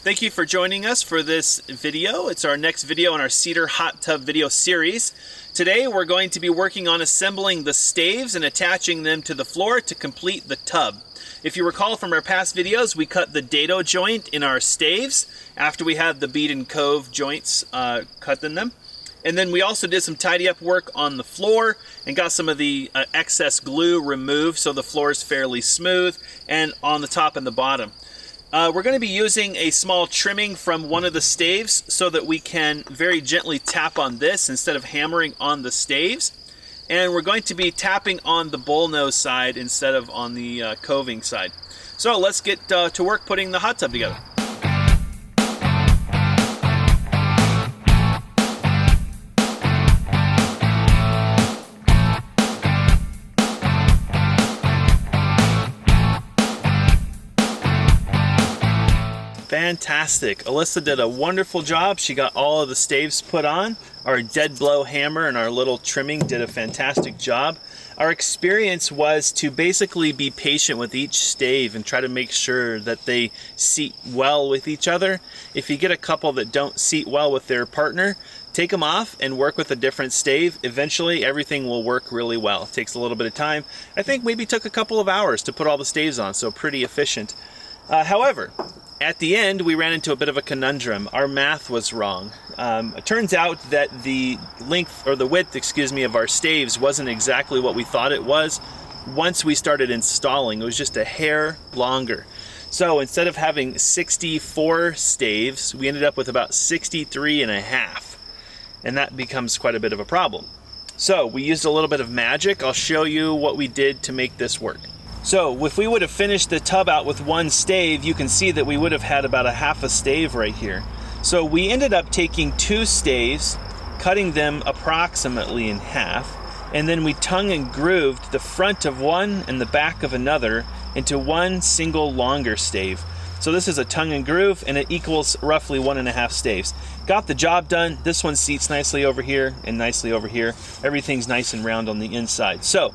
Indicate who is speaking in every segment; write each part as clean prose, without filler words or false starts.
Speaker 1: Thank you for joining us for this video. It's our next video in our Cedar hot tub video series. Today we're going to be working on assembling the staves and attaching them to the floor to complete the tub. If you recall from our past videos, we cut the dado joint in our staves after we had the bead and cove joints cut in them. And then we also did some tidy up work on the floor and got some of the excess glue removed so the floor is fairly smooth, and on the top and the bottom. We're going to be using a small trimming from one of the staves so that we can very gently tap on this instead of hammering on the staves. And we're going to be tapping on the bullnose side instead of on the coving side. So let's get to work putting the hot tub together. Fantastic. Alyssa did a wonderful job. She got all of the staves put on. Our dead blow hammer and our little trimming did a fantastic job. Our experience was to basically be patient with each stave and try to make sure that they seat well with each other. If you get a couple that don't seat well with their partner, take them off and work with a different stave. Eventually everything will work really well. It takes a little bit of time. I think maybe took a couple of hours to put all the staves on, so pretty efficient. However, at the end, we ran into a bit of a conundrum. Our math was wrong. It turns out that the length, or the width, excuse me, of our staves wasn't exactly what we thought it was. Once we started installing, it was just a hair longer. So instead of having 64 staves, we ended up with about 63 and a half. And that becomes quite a bit of a problem. So we used a little bit of magic. I'll show you what we did to make this work. So if we would have finished the tub out with one stave, you can see that we would have had about a half a stave right here. So we ended up taking two staves, cutting them approximately in half, and then we tongue and grooved the front of one and the back of another into one single longer stave. So this is a tongue and groove, and it equals roughly 1.5 staves. Got the job done. This one seats nicely over here and nicely over here. Everything's nice and round on the inside. So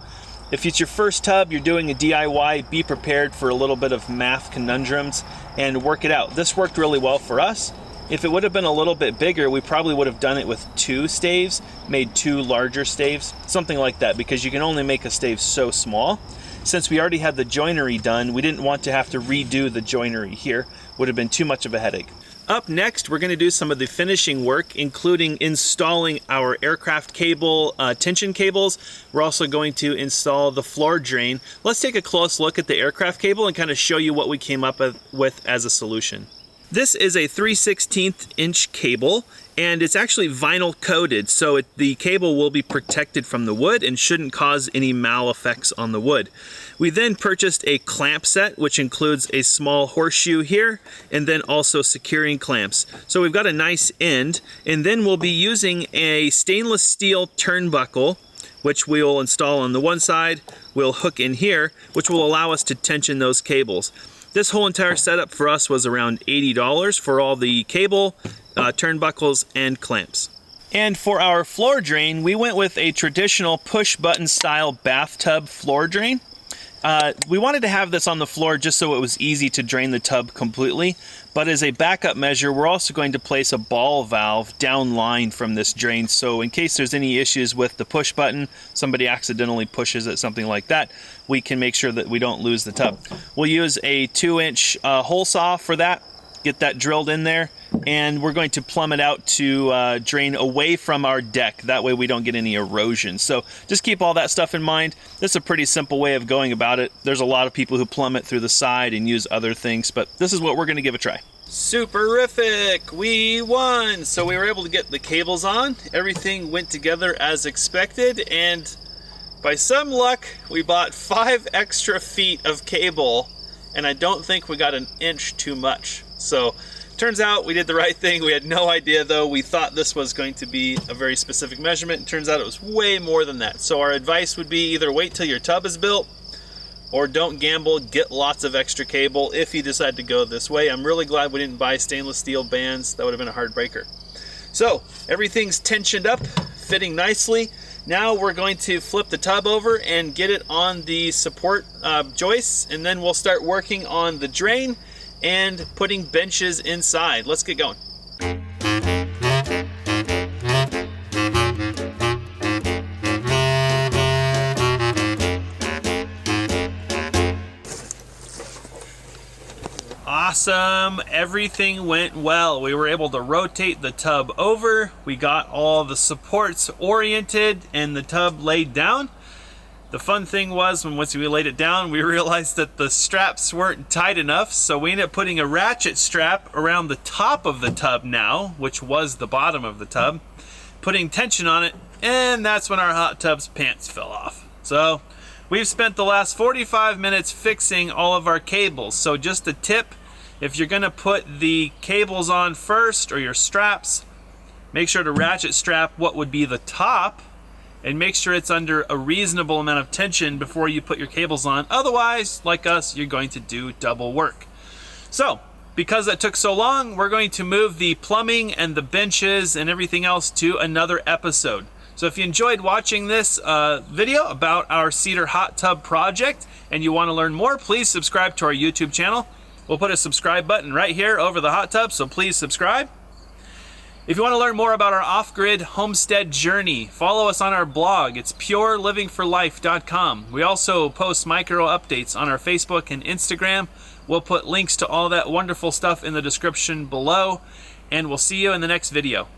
Speaker 1: if it's your first tub, you're doing a DIY, be prepared for a little bit of math conundrums and work it out. This worked really well for us. If it would have been a little bit bigger, we probably would have done it with two staves, made two larger staves, something like that, because you can only make a stave so small. Since we already had the joinery done, we didn't want to have to redo the joinery here. Would have been too much of a headache. Up next, we're going to do some of the finishing work, including installing our aircraft cable tension cables. We're also going to install the floor drain. Let's take a close look at the aircraft cable and kind of show you what we came up with as a solution. This is a 3/16 inch cable, and it's actually vinyl coated, so the cable will be protected from the wood and shouldn't cause any mal-effects on the wood. We then purchased a clamp set, which includes a small horseshoe here, and then also securing clamps. So we've got a nice end, and then we'll be using a stainless steel turnbuckle, which we'll install on the one side. We'll hook in here, which will allow us to tension those cables. This whole entire setup for us was around $80 for all the cable, turnbuckles, and clamps. And for our floor drain, we went with a traditional push-button style bathtub floor drain. We wanted to have this on the floor just so it was easy to drain the tub completely, but as a backup measure, we're also going to place a ball valve downline from this drain, so in case there's any issues with the push button, somebody accidentally pushes it, something like that, we can make sure that we don't lose the tub. We'll use a 2-inch hole saw for that, get that drilled in there, and we're going to plumb it out to drain away from our deck. That way we don't get any erosion. So just keep all that stuff in mind. This is a pretty simple way of going about it. There's a lot of people who plumb it through the side and use other things, but this is what we're going to give a try. Superific! We won! So we were able to get the cables on. Everything went together as expected, and by some luck, we bought 5 extra feet of cable, and I don't think we got an inch too much. So turns out we did the right thing. We had no idea though. We thought this was going to be a very specific measurement. It turns out it was way more than that. So our advice would be either wait till your tub is built or don't gamble, get lots of extra cable if you decide to go this way. I'm really glad we didn't buy stainless steel bands. That would have been a hard breaker. So everything's tensioned up, fitting nicely. Now we're going to flip the tub over and get it on the support joists, and then we'll start working on the drain and putting benches inside. Let's get going. Awesome, everything went well. We were able to rotate the tub over. We got all the supports oriented and the tub laid down. The fun thing was when once we laid it down, we realized that the straps weren't tight enough, so we ended up putting a ratchet strap around the top of the tub now, which was the bottom of the tub, putting tension on it, and that's when our hot tub's pants fell off. So we've spent the last 45 minutes fixing all of our cables. So just a tip, if you're gonna put the cables on first, or your straps, make sure to ratchet strap what would be the top, and make sure it's under a reasonable amount of tension before you put your cables on. Otherwise, like us, you're going to do double work. So, because that took so long, we're going to move the plumbing and the benches and everything else to another episode. So if you enjoyed watching this video about our Cedar hot tub project and you want to learn more, please subscribe to our YouTube channel. We'll put a subscribe button right here over the hot tub, so please subscribe. If you want to learn more about our off-grid homestead journey, follow us on our blog. It's purelivingforlife.com. We also post micro updates on our Facebook and Instagram. We'll put links to all that wonderful stuff in the description below, and we'll see you in the next video.